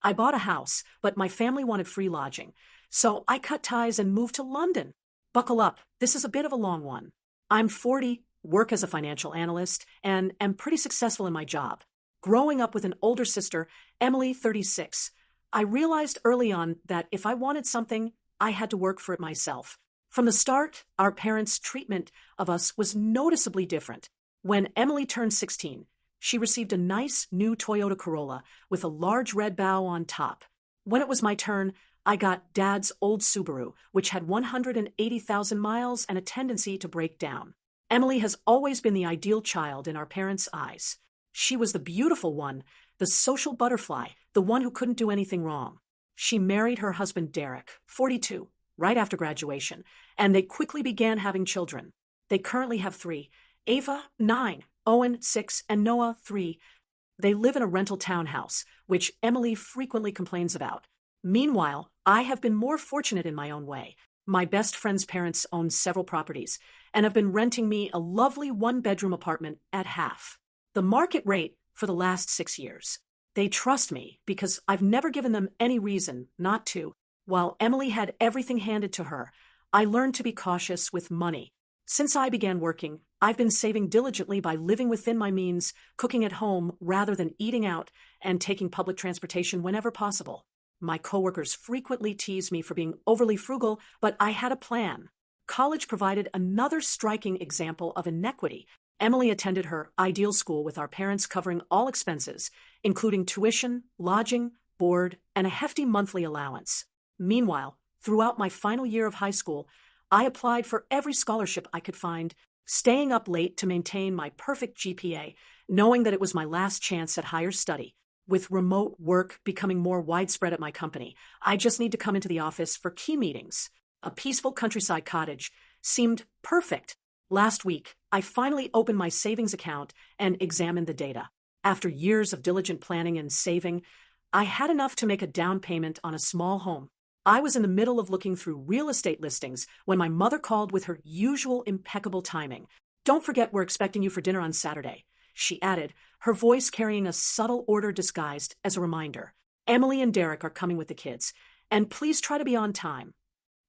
I bought a house, but my family wanted free lodging. So I cut ties and moved to London. Buckle up, this is a bit of a long one. I'm 40, work as a financial analyst, and am pretty successful in my job. Growing up with an older sister, Emily, 36, I realized early on that if I wanted something, I had to work for it myself. From the start, our parents' treatment of us was noticeably different. When Emily turned 16, she received a nice new Toyota Corolla with a large red bow on top. When it was my turn, I got Dad's old Subaru, which had 180,000 miles and a tendency to break down. Emily has always been the ideal child in our parents' eyes. She was the beautiful one, the social butterfly, the one who couldn't do anything wrong. She married her husband Derek, 42, right after graduation, and they quickly began having children. They currently have 3, Ava, 9, Owen, 6, and Noah, 3. They live in a rental townhouse, which Emily frequently complains about. Meanwhile, I have been more fortunate in my own way. My best friend's parents own several properties and have been renting me a lovely one-bedroom apartment at half the market rate for the last 6 years. They trust me because I've never given them any reason not to. While Emily had everything handed to her, I learned to be cautious with money. Since I began working, I've been saving diligently by living within my means, cooking at home rather than eating out, and taking public transportation whenever possible. My coworkers frequently tease me for being overly frugal, but I had a plan. College provided another striking example of inequity. Emily attended her ideal school with our parents covering all expenses, including tuition, lodging, board, and a hefty monthly allowance. Meanwhile, throughout my final year of high school, I applied for every scholarship I could find, staying up late to maintain my perfect GPA, knowing that it was my last chance at higher study. With remote work becoming more widespread at my company, I just need to come into the office for key meetings. A peaceful countryside cottage seemed perfect. Last week, I finally opened my savings account and examined the data. After years of diligent planning and saving, I had enough to make a down payment on a small home. I was in the middle of looking through real estate listings when my mother called with her usual impeccable timing. "Don't forget we're expecting you for dinner on Saturday," she added, her voice carrying a subtle order disguised as a reminder. "Emily and Derek are coming with the kids, and please try to be on time."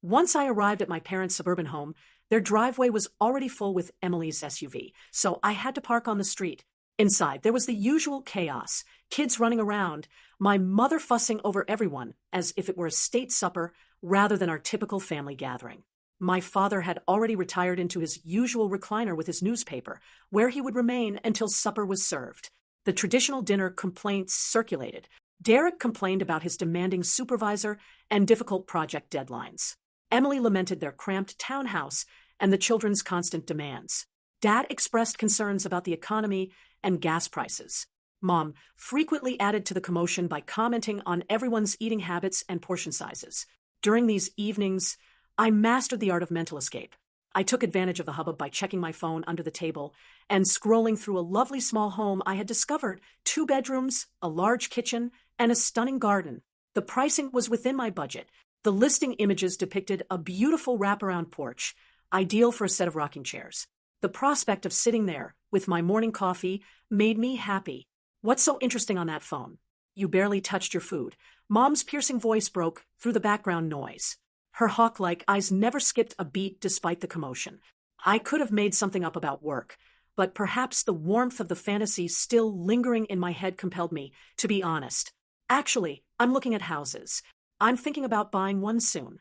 Once I arrived at my parents' suburban home, their driveway was already full with Emily's SUV, so I had to park on the street. Inside, there was the usual chaos, kids running around, my mother fussing over everyone as if it were a state supper rather than our typical family gathering. My father had already retired into his usual recliner with his newspaper, where he would remain until supper was served. The traditional dinner complaints circulated. Derek complained about his demanding supervisor and difficult project deadlines. Emily lamented their cramped townhouse and the children's constant demands. Dad expressed concerns about the economy and gas prices. Mom frequently added to the commotion by commenting on everyone's eating habits and portion sizes. During these evenings, I mastered the art of mental escape. I took advantage of the hubbub by checking my phone under the table and scrolling through a lovely small home I had discovered: 2 bedrooms, a large kitchen, and a stunning garden. The pricing was within my budget. The listing images depicted a beautiful wraparound porch, ideal for a set of rocking chairs. The prospect of sitting there with my morning coffee made me happy. "What's so interesting on that phone? You barely touched your food." Mom's piercing voice broke through the background noise. Her hawk-like eyes never skipped a beat despite the commotion. I could have made something up about work, but perhaps the warmth of the fantasy still lingering in my head compelled me to be honest. "Actually, I'm looking at houses. I'm thinking about buying one soon."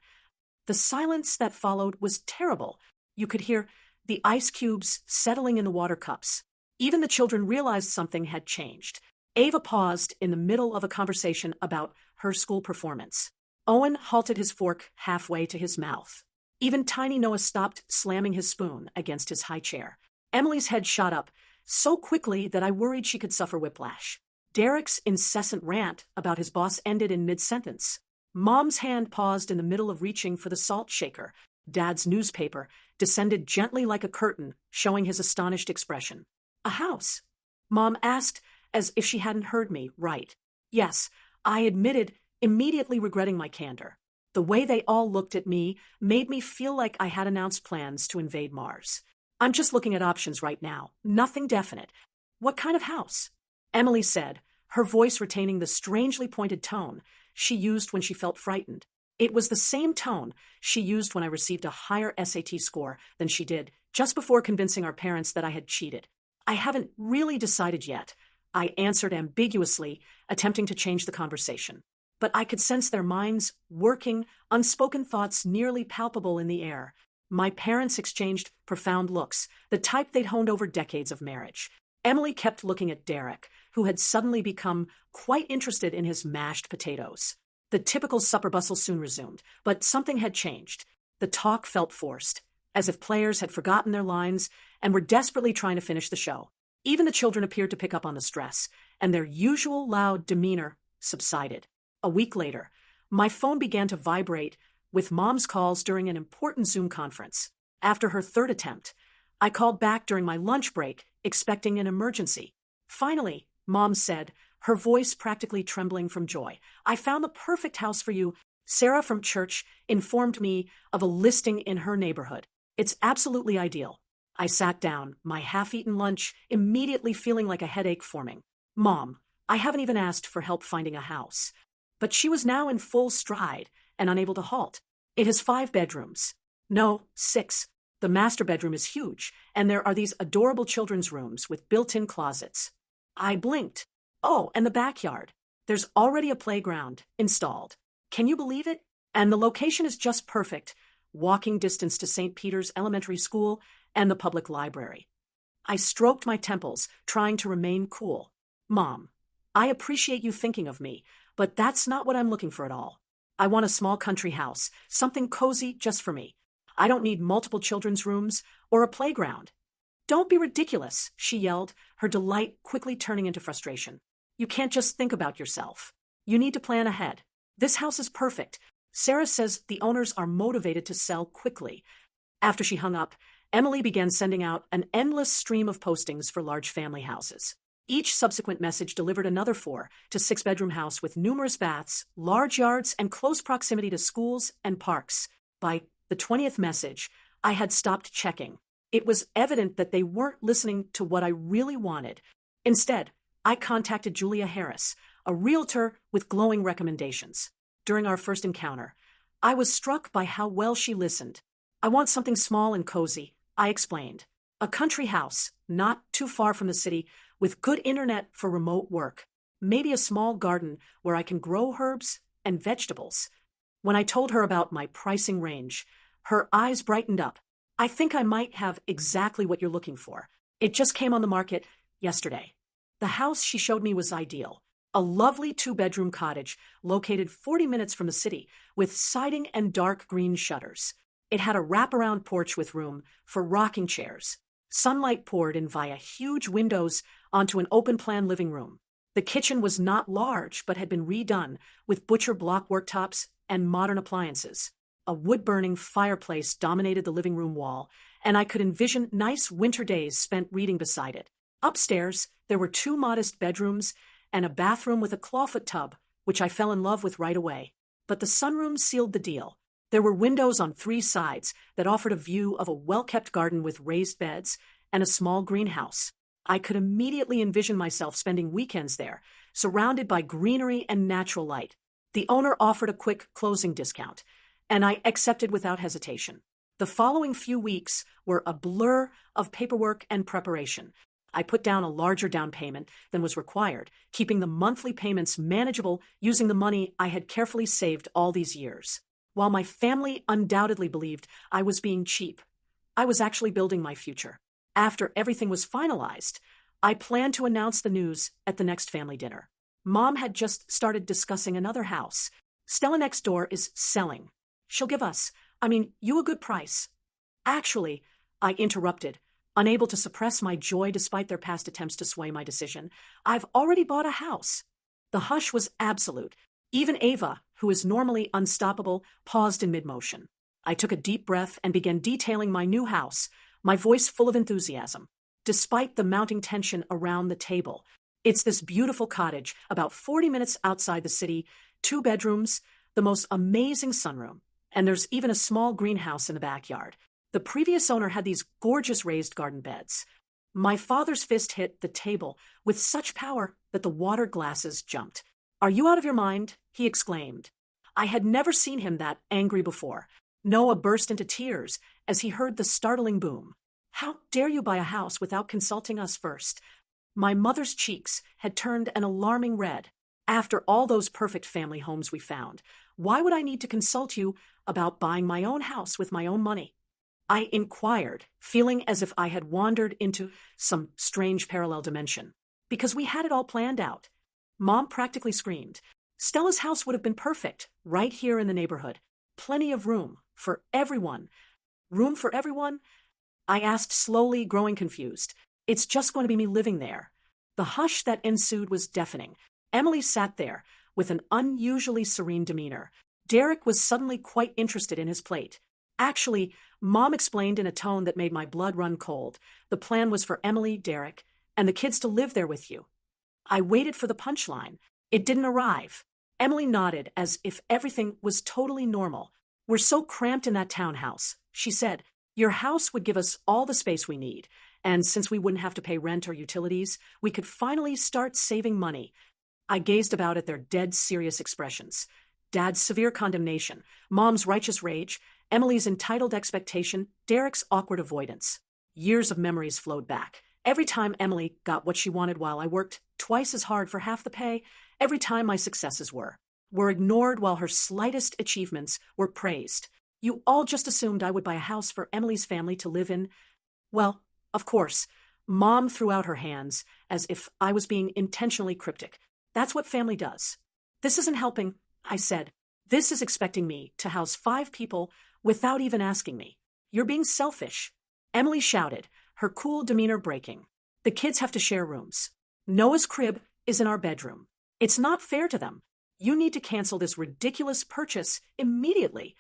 The silence that followed was terrible. You could hear the ice cubes settling in the water cups. Even the children realized something had changed. Ava paused in the middle of a conversation about her school performance. Owen halted his fork halfway to his mouth. Even tiny Noah stopped slamming his spoon against his high chair. Emily's head shot up so quickly that I worried she could suffer whiplash. Derek's incessant rant about his boss ended in mid-sentence. Mom's hand paused in the middle of reaching for the salt shaker. Dad's newspaper descended gently like a curtain, showing his astonished expression. "A house?" Mom asked, as if she hadn't heard me right. "Yes," I admitted, immediately regretting my candor. The way they all looked at me made me feel like I had announced plans to invade Mars. "I'm just looking at options right now. Nothing definite." "What kind of house?" Emily said, her voice retaining the strangely pointed tone she used when she felt frightened. It was the same tone she used when I received a higher SAT score than she did just before convincing our parents that I had cheated. I haven't really decided yet, I answered ambiguously, attempting to change the conversation. But I could sense their minds working, unspoken thoughts nearly palpable in the air. My parents exchanged profound looks, the type they'd honed over decades of marriage. Emily kept looking at Derek, who had suddenly become quite interested in his mashed potatoes. The typical supper bustle soon resumed, but something had changed. The talk felt forced, as if players had forgotten their lines and were desperately trying to finish the show. Even the children appeared to pick up on the stress, and their usual loud demeanor subsided. A week later, my phone began to vibrate with Mom's calls during an important Zoom conference. After her third attempt, I called back during my lunch break, expecting an emergency. Finally, Mom said, her voice practically trembling from joy, "I found the perfect house for you. Sarah from church informed me of a listing in her neighborhood. It's absolutely ideal." I sat down, my half-eaten lunch immediately feeling like a headache forming. "Mom, I haven't even asked for help finding a house." But she was now in full stride and unable to halt. "It has 5 bedrooms. No, 6. The master bedroom is huge, and there are these adorable children's rooms with built-in closets." I blinked. "Oh, and the backyard. There's already a playground installed. Can you believe it? And the location is just perfect. Walking distance to St. Peter's Elementary School and the public library." I stroked my temples, trying to remain cool. "Mom, I appreciate you thinking of me, but that's not what I'm looking for at all. I want a small country house, something cozy just for me. I don't need multiple children's rooms or a playground." "Don't be ridiculous," she yelled, her delight quickly turning into frustration. "You can't just think about yourself. You need to plan ahead. This house is perfect. Sarah says the owners are motivated to sell quickly." After she hung up, Emily began sending out an endless stream of postings for large family houses. Each subsequent message delivered another 4 to 6 bedroom house with numerous baths, large yards, and close proximity to schools and parks. By the 20th message, I had stopped checking. It was evident that they weren't listening to what I really wanted. Instead, I contacted Julia Harris, a realtor with glowing recommendations. During our first encounter, I was struck by how well she listened. "I want something small and cozy," I explained. "A country house, not too far from the city, with good internet for remote work. Maybe a small garden where I can grow herbs and vegetables." When I told her about my pricing range, her eyes brightened up. "I think I might have exactly what you're looking for. It just came on the market yesterday." The house she showed me was ideal. A lovely 2-bedroom cottage located 40 minutes from the city with siding and dark green shutters. It had a wraparound porch with room for rocking chairs. Sunlight poured in via huge windows onto an open-plan living room. The kitchen was not large but had been redone with butcher block worktops and modern appliances. A wood-burning fireplace dominated the living room wall, and I could envision nice winter days spent reading beside it. Upstairs, there were 2 modest bedrooms and a bathroom with a clawfoot tub, which I fell in love with right away. But the sunroom sealed the deal. There were windows on 3 sides that offered a view of a well-kept garden with raised beds and a small greenhouse. I could immediately envision myself spending weekends there, surrounded by greenery and natural light. The owner offered a quick closing discount, and I accepted without hesitation. The following few weeks were a blur of paperwork and preparation. I put down a larger down payment than was required, keeping the monthly payments manageable using the money I had carefully saved all these years. While my family undoubtedly believed I was being cheap, I was actually building my future. After everything was finalized, I planned to announce the news at the next family dinner. Mom had just started discussing another house. "Stella next door is selling. She'll give us, you a good price." "Actually," I interrupted, unable to suppress my joy despite their past attempts to sway my decision, "I've already bought a house." The hush was absolute. Even Ava, who is normally unstoppable, paused in mid-motion. I took a deep breath and began detailing my new house, my voice full of enthusiasm. Despite the mounting tension around the table, it's this beautiful cottage about 40 minutes outside the city, 2 bedrooms, the most amazing sunroom, and there's even a small greenhouse in the backyard. The previous owner had these gorgeous raised garden beds. My father's fist hit the table with such power that the water glasses jumped. "Are you out of your mind?" he exclaimed. I had never seen him that angry before. Noah burst into tears as he heard the startling boom. "How dare you buy a house without consulting us first?" My mother's cheeks had turned an alarming red. "After all those perfect family homes we found, why would I need to consult you about buying my own house with my own money?" I inquired, feeling as if I had wandered into some strange parallel dimension. "Because we had it all planned out." Mom practically screamed. "Stella's house would have been perfect, right here in the neighborhood. Plenty of room for everyone." "Room for everyone?" I asked, slowly, growing confused. "It's just going to be me living there." The hush that ensued was deafening. Emily sat there with an unusually serene demeanor. Derek was suddenly quite interested in his plate. "Actually," Mom explained in a tone that made my blood run cold, "the plan was for Emily, Derek, and the kids to live there with you." I waited for the punchline. It didn't arrive. Emily nodded as if everything was totally normal. "We're so cramped in that townhouse," she said. "Your house would give us all the space we need, and since we wouldn't have to pay rent or utilities, we could finally start saving money." I gazed about at their dead serious expressions. Dad's severe condemnation, Mom's righteous rage, Emily's entitled expectation, Derek's awkward avoidance. Years of memories flowed back. Every time Emily got what she wanted while I worked twice as hard for half the pay, every time my successes were ignored while her slightest achievements were praised. "You all just assumed I would buy a house for Emily's family to live in." "Well, of course." Mom threw out her hands as if I was being intentionally cryptic. "That's what family does." "This isn't helping," I said. "This is expecting me to house 5 people without even asking me. You're being selfish." Emily shouted, her cool demeanor breaking. "The kids have to share rooms. Noah's crib is in our bedroom. It's not fair to them. You need to cancel this ridiculous purchase immediately,"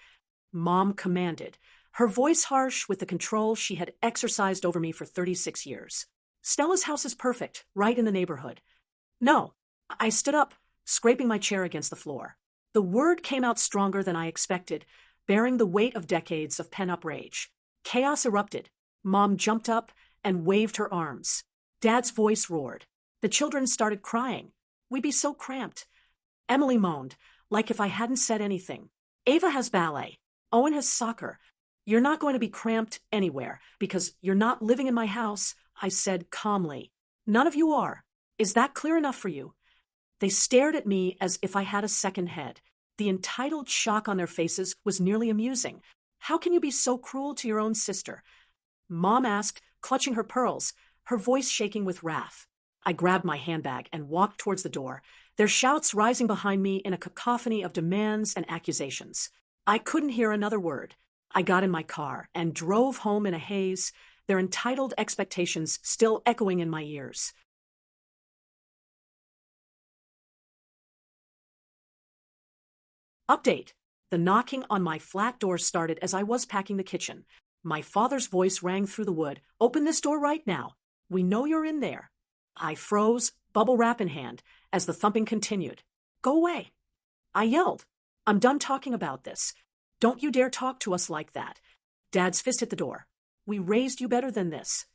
Mom commanded, her voice harsh with the control she had exercised over me for 36 years. "Stella's house is perfect, right in the neighborhood." "No." I stood up, scraping my chair against the floor. The word came out stronger than I expected, bearing the weight of decades of pent-up rage. Chaos erupted. Mom jumped up and waved her arms. Dad's voice roared. The children started crying. "We'd be so cramped." Emily moaned, like if I hadn't said anything. "Ava has ballet. Owen has soccer. You're not going to be cramped anywhere, because you're not living in my house," I said calmly. "None of you are. Is that clear enough for you?" They stared at me as if I had a second head. The entitled shock on their faces was nearly amusing. "How can you be so cruel to your own sister?" Mom asked, clutching her pearls, her voice shaking with wrath. I grabbed my handbag and walked towards the door, their shouts rising behind me in a cacophony of demands and accusations. I couldn't hear another word. I got in my car and drove home in a haze, their entitled expectations still echoing in my ears. Update. The knocking on my flat door started as I was packing the kitchen. My father's voice rang through the wood. "Open this door right now. We know you're in there." I froze, bubble wrap in hand, as the thumping continued. "Go away." I yelled. "I'm done talking about this. Don't you dare talk to us like that." Dad's fist hit the door. "We raised you better than this."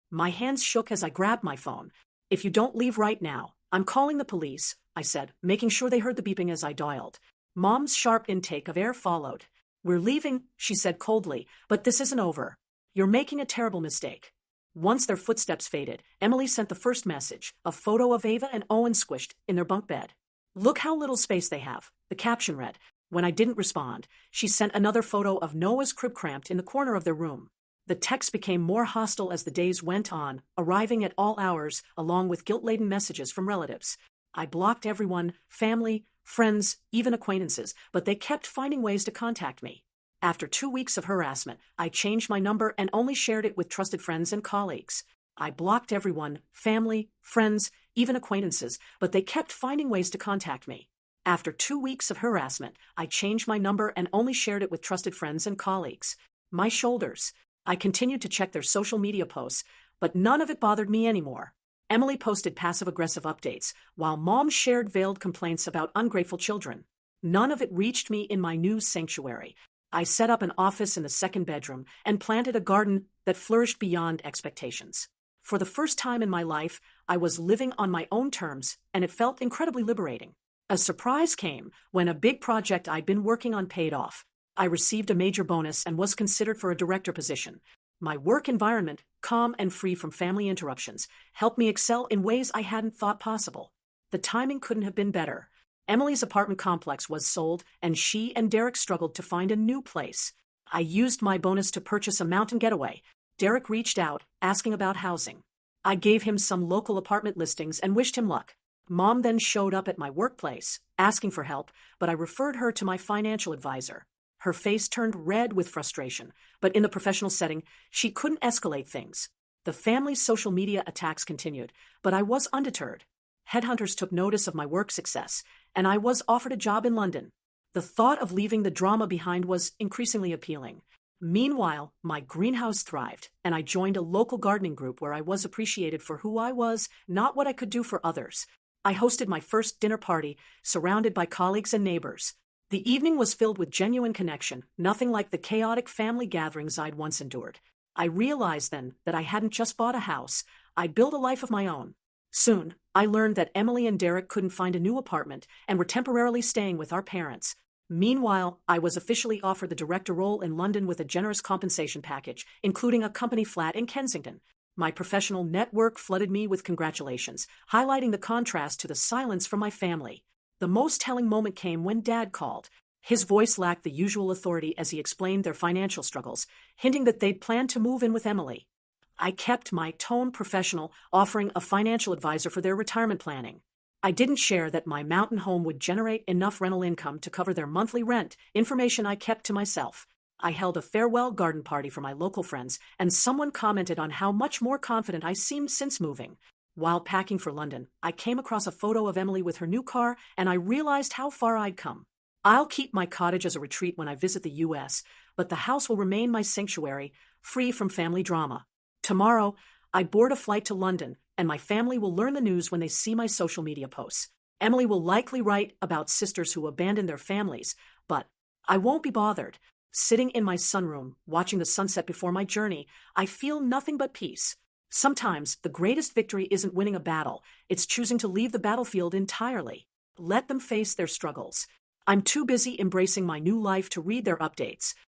My hands shook as I grabbed my phone. "If you don't leave right now, I'm calling the police," I said, making sure they heard the beeping as I dialed. Mom's sharp intake of air followed. "We're leaving," she said coldly, "but this isn't over. You're making a terrible mistake." Once their footsteps faded, Emily sent the first message, a photo of Ava and Owen squished in their bunk bed. "Look how little space they have," the caption read. When I didn't respond, she sent another photo of Noah's crib cramped in the corner of their room. The text became more hostile as the days went on, arriving at all hours, along with guilt-laden messages from relatives. I blocked everyone, family, friends, even acquaintances, but they kept finding ways to contact me. After 2 weeks of harassment, I changed my number and only shared it with trusted friends and colleagues. I blocked everyone, family, friends, even acquaintances, but they kept finding ways to contact me. After 2 weeks of harassment, I changed my number and only shared it with trusted friends and colleagues. My shoulders. I continued to check their social media posts, but none of it bothered me anymore. Emily posted passive-aggressive updates, while Mom shared veiled complaints about ungrateful children. None of it reached me in my new sanctuary. I set up an office in the second bedroom and planted a garden that flourished beyond expectations. For the first time in my life, I was living on my own terms, and it felt incredibly liberating. A surprise came when a big project I'd been working on paid off. I received a major bonus and was considered for a director position. My work environment, calm and free from family interruptions, helped me excel in ways I hadn't thought possible. The timing couldn't have been better. Emily's apartment complex was sold, and she and Derek struggled to find a new place. I used my bonus to purchase a mountain getaway. Derek reached out, asking about housing. I gave him some local apartment listings and wished him luck. Mom then showed up at my workplace, asking for help, but I referred her to my financial advisor. Her face turned red with frustration, but in the professional setting, she couldn't escalate things. The family's social media attacks continued, but I was undeterred. Headhunters took notice of my work success, and I was offered a job in London. The thought of leaving the drama behind was increasingly appealing. Meanwhile, my greenhouse thrived, and I joined a local gardening group where I was appreciated for who I was, not what I could do for others. I hosted my first dinner party, surrounded by colleagues and neighbors. The evening was filled with genuine connection, nothing like the chaotic family gatherings I'd once endured. I realized then that I hadn't just bought a house, I'd built a life of my own. Soon, I learned that Emily and Derek couldn't find a new apartment and were temporarily staying with our parents. Meanwhile, I was officially offered the director role in London with a generous compensation package, including a company flat in Kensington. My professional network flooded me with congratulations, highlighting the contrast to the silence from my family. The most telling moment came when Dad called. His voice lacked the usual authority as he explained their financial struggles, hinting that they'd planned to move in with Emily. I kept my tone professional, offering a financial advisor for their retirement planning. I didn't share that my mountain home would generate enough rental income to cover their monthly rent, information I kept to myself. I held a farewell garden party for my local friends, and someone commented on how much more confident I seemed since moving. While packing for London, I came across a photo of Emily with her new car, and I realized how far I'd come. I'll keep my cottage as a retreat when I visit the US, but the house will remain my sanctuary, free from family drama. Tomorrow, I board a flight to London, and my family will learn the news when they see my social media posts. Emily will likely write about sisters who abandoned their families, but I won't be bothered. Sitting in my sunroom, watching the sunset before my journey, I feel nothing but peace. Sometimes the greatest victory isn't winning a battle, it's choosing to leave the battlefield entirely. Let them face their struggles. I'm too busy embracing my new life to read their updates.